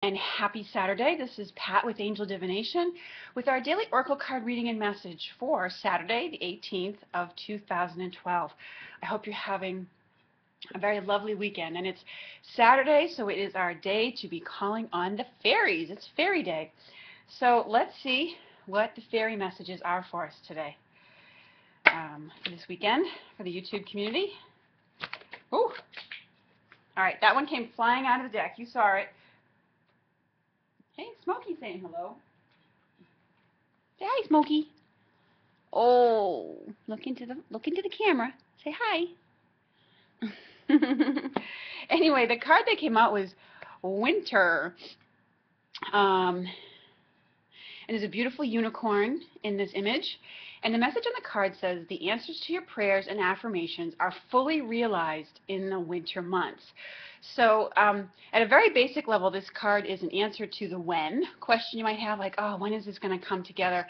And happy Saturday. This is Pat with Angel Divination with our daily oracle card reading and message for Saturday, the 18th of 2012. I hope you're having a very lovely weekend. And it's Saturday, so it is our day to be calling on the fairies. It's Fairy Day. So let's see what the fairy messages are for us today for this weekend for the YouTube community. Ooh. All right, that one came flying out of the deck. You saw it. Hey, Smokey saying hello. Say hi, Smokey. Oh, look into the camera. Say hi. Anyway, the card that came out was Winter. And there's a beautiful unicorn in this image. And the message on the card says, the answers to your prayers and affirmations are fully realized in the winter months. So at a very basic level, this card is an answer to the when question you might have, like, oh, when is this going to come together?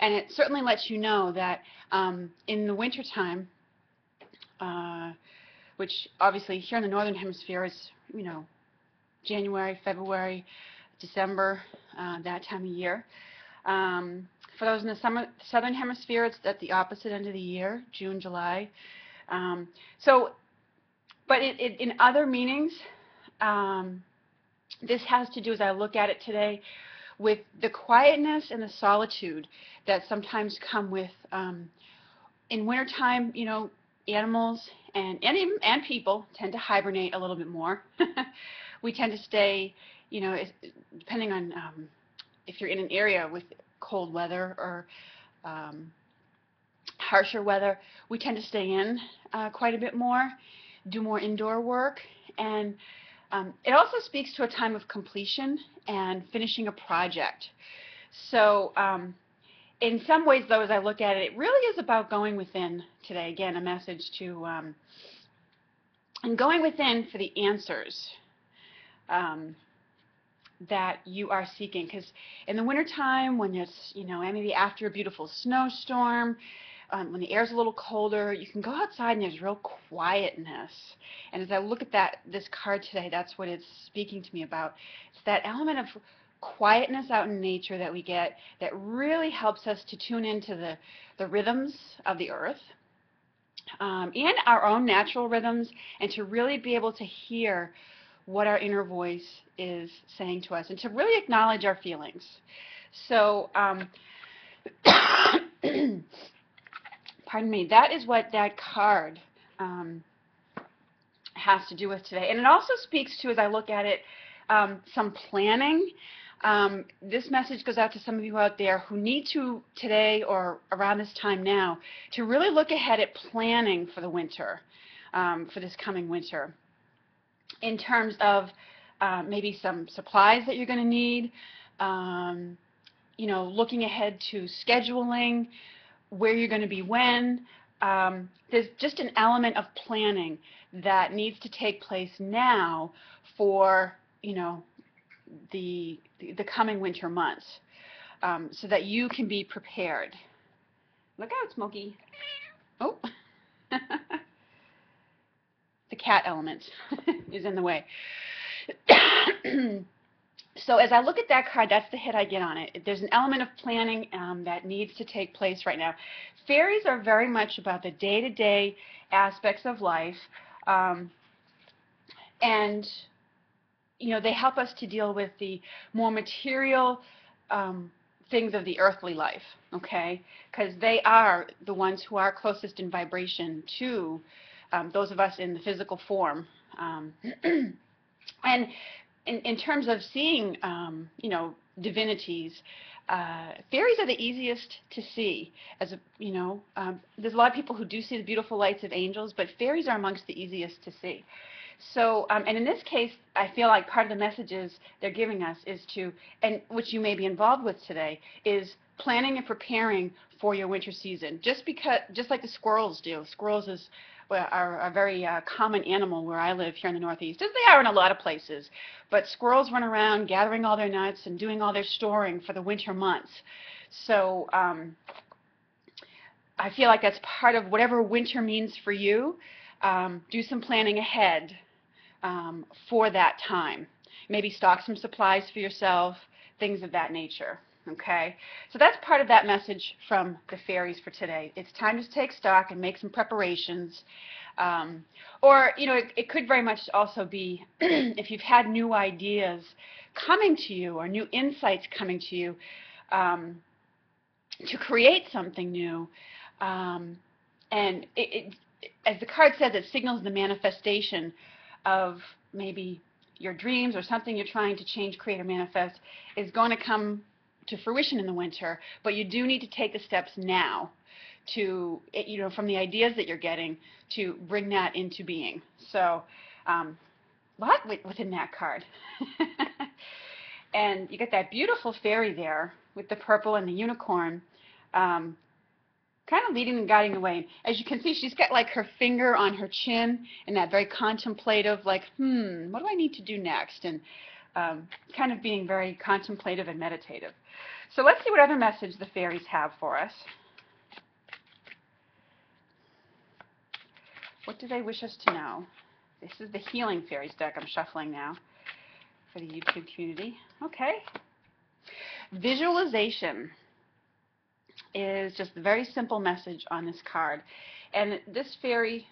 And it certainly lets you know that in the winter time, which obviously here in the northern hemisphere is, you know, January, February, December, that time of year. For those in the southern hemisphere, it's at the opposite end of the year, June, July. But in other meanings, this has to do, as I look at it today, with the quietness and the solitude that sometimes come with, in wintertime, you know, animals and people tend to hibernate a little bit more. We tend to stay, you know, depending on if you're in an area with cold weather or harsher weather, we tend to stay in quite a bit more, do more indoor work, and it also speaks to a time of completion and finishing a project. So in some ways, though, as I look at it, it really is about going within today. Again, a message to and going within for the answers that you are seeking. Because in the wintertime, when it's, you know, maybe after a beautiful snowstorm, when the air's a little colder, you can go outside and there's real quietness. And as I look at this card today, that's what it's speaking to me about. It's that element of quietness out in nature that we get that really helps us to tune into the rhythms of the earth and our own natural rhythms, and to really be able to hear what our inner voice is saying to us, and to really acknowledge our feelings. So, pardon me, that is what that card has to do with today. And it also speaks to, as I look at it, some planning. This message goes out to some of you out there who need to, today or around this time now, to really look ahead at planning for the winter, for this coming winter, in terms of maybe some supplies that you're going to need, you know, looking ahead to scheduling, where you're going to be when. There's just an element of planning that needs to take place now for, you know, the coming winter months, so that you can be prepared. Look out, Smokey. Oh. The cat element is in the way. So as I look at that card, that's the hit I get on it. There's an element of planning that needs to take place right now. Fairies are very much about the day-to-day aspects of life, and you know, they help us to deal with the more material things of the earthly life, okay? Because they are the ones who are closest in vibration to those of us in the physical form. And in terms of seeing, you know, divinities, fairies are the easiest to see. As a, you know, there's a lot of people who do see the beautiful lights of angels, but fairies are amongst the easiest to see. So, and in this case, I feel like part of the messages they're giving us is to, and which you may be involved with today, is planning and preparing for your winter season. Just like the squirrels do. Squirrels are a very common animal where I live here in the Northeast, as they are in a lot of places. But squirrels run around gathering all their nuts and doing all their storing for the winter months. So I feel like that's part of whatever winter means for you. Do some planning ahead for that time. maybe stock some supplies for yourself, things of that nature. Okay, so that's part of that message from the fairies for today. It's time to take stock and make some preparations. Or, it could very much also be if you've had new ideas coming to you or new insights coming to you to create something new. And as the card says, it signals the manifestation of maybe your dreams or something you're trying to change, create, or manifest is going to come to fruition in the winter, but you do need to take the steps now to, from the ideas that you're getting, to bring that into being. So, a lot within that card. And you get that beautiful fairy there with the purple and the unicorn, kind of leading and guiding the way. As you can see, she's got like her finger on her chin and that very contemplative, like, what do I need to do next? And kind of being very contemplative and meditative. So let's see what other message the fairies have for us. What do they wish us to know? This is the Healing Fairies deck I'm shuffling now for the YouTube community. Okay. Visualization is just a very simple message on this card. And this fairy,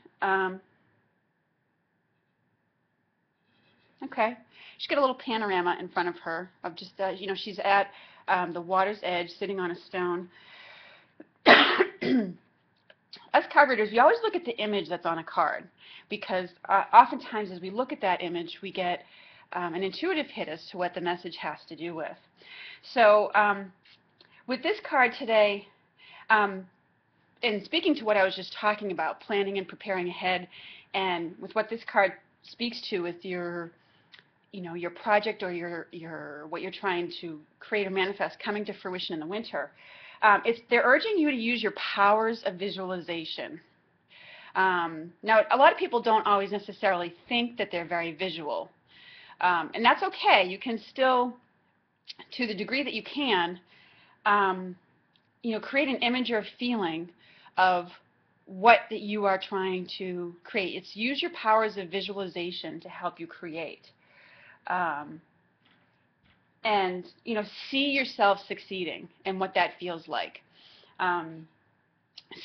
okay, she's got a little panorama in front of her of just, she's at the water's edge sitting on a stone. As card readers, we always look at the image that's on a card because oftentimes as we look at that image, we get an intuitive hit as to what the message has to do with. So with this card today, and speaking to what I was just talking about, planning and preparing ahead, and with what this card speaks to with your project or your what you're trying to create or manifest coming to fruition in the winter, they're urging you to use your powers of visualization. Now, a lot of people don't always necessarily think that they're very visual, and that's okay. You can still, to the degree that you can, create an image or a feeling of what that you are trying to create. It's use your powers of visualization to help you create. And see yourself succeeding and what that feels like.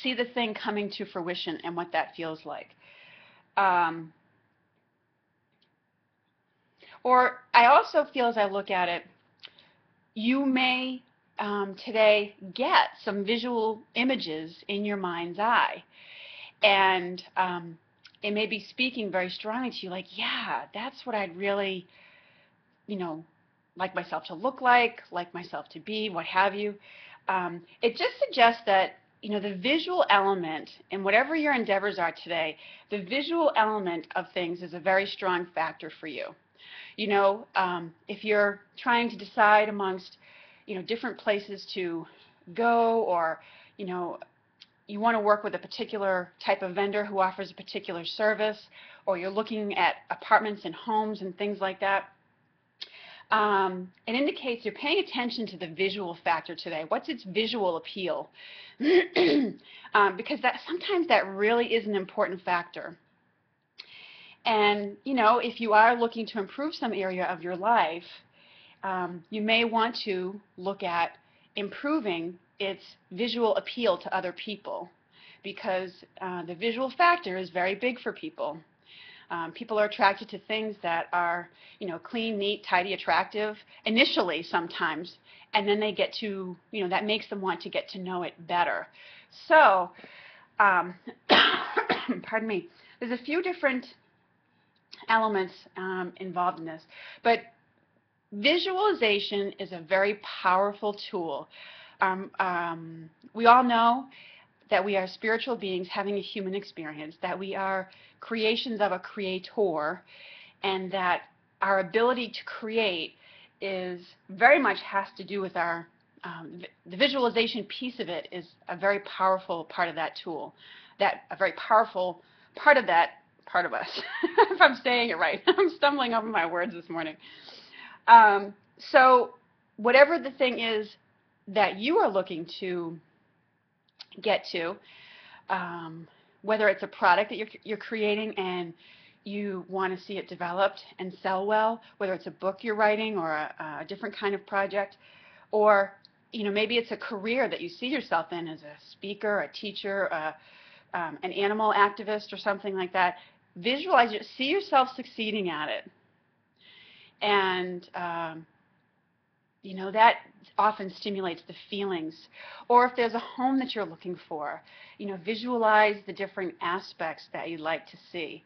See the thing coming to fruition and what that feels like. Or I also feel, as I look at it, you may today get some visual images in your mind's eye, and it may be speaking very strongly to you, like, yeah, that's what I'd really, like myself to look like myself to be, what have you. It just suggests that, the visual element in whatever your endeavors are today, the visual element of things is a very strong factor for you. If you're trying to decide amongst, different places to go, or, you want to work with a particular type of vendor who offers a particular service, or you're looking at apartments and homes and things like that, it indicates you're paying attention to the visual factor today. What's its visual appeal? Because sometimes that really is an important factor. And, if you are looking to improve some area of your life, you may want to look at improving its visual appeal to other people, because the visual factor is very big for people. People are attracted to things that are, clean, neat, tidy, attractive, initially sometimes, and then they get to, that makes them want to get to know it better. So, pardon me, there's a few different elements involved in this, but visualization is a very powerful tool. We all know that we are spiritual beings having a human experience, that we are creations of a creator, and that our ability to create is very much has to do with our, the visualization piece of it is a very powerful part of that tool, a very powerful part of that part of us, if I'm saying it right. I'm stumbling over my words this morning. So whatever the thing is that you are looking to get to, whether it's a product that you're creating and you want to see it developed and sell well, whether it's a book you're writing or a different kind of project, or maybe it's a career that you see yourself in as a speaker, a teacher, an animal activist or something like that. Visualize it, see yourself succeeding at it. And that often stimulates the feelings. Or if there's a home that you're looking for, visualize the different aspects that you'd like to see.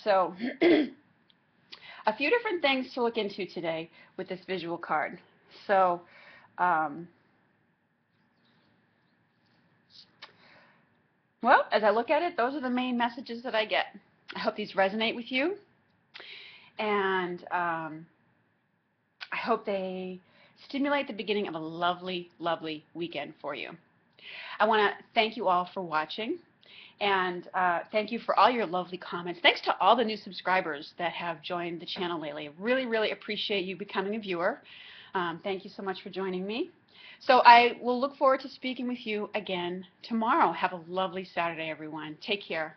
So a few different things to look into today with this visual card. So well, as I look at it, those are the main messages that I get. I hope these resonate with you, and I hope they stimulate the beginning of a lovely, lovely weekend for you. I want to thank you all for watching, and thank you for all your lovely comments. Thanks to all the new subscribers that have joined the channel lately. I really, really appreciate you becoming a viewer. Thank you so much for joining me. So I will look forward to speaking with you again tomorrow. Have a lovely Saturday, everyone. Take care.